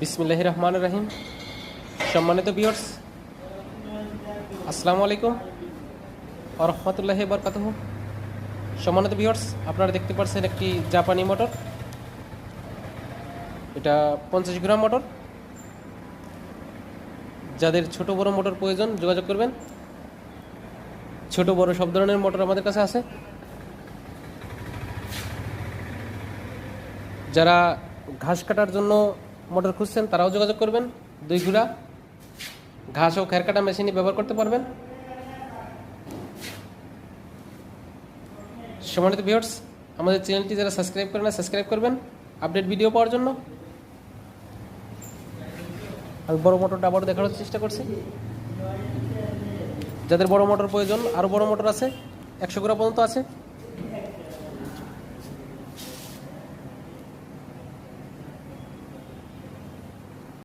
বিসমিল্লাহির রহমানির রহিম। সম্মানিত ভিউয়ার্স, আসসালামু আলাইকুম ওয়া রাহমাতুল্লাহি ওয়া বারাকাতুহু। সম্মানিত ভিউয়ার্স, আপনারা দেখতে পাচ্ছেন একটি জাপানি মোটর। এটা 50 গ্রাম মোটর। যাদের ছোট বড় মোটর প্রয়োজন যোগাযোগ করবেন। ছোট বড় সব ধরনের মোটর আমাদের কাছে আছে। যারা ঘাস কাটার জন্য মোটর খুঁজছেন তারাও যোগাযোগ করবেন। 2 ঘোড়া ঘাস ও খের কাটা মেশিনই ব্যবহার করতে পারবেন। সম্মানিত ভিউয়ার্স, আমাদের চ্যানেলটি যারা সাবস্ক্রাইব করেন না সাবস্ক্রাইব করবেন আপডেট ভিডিও পাওয়ার জন্য। আমি বড় মোটরটা আবারও দেখানোর চেষ্টা করছি। যাদের বড় মোটর প্রয়োজন, আরও বড় মোটর আছে, 100 গ্রাম পর্যন্ত আছে।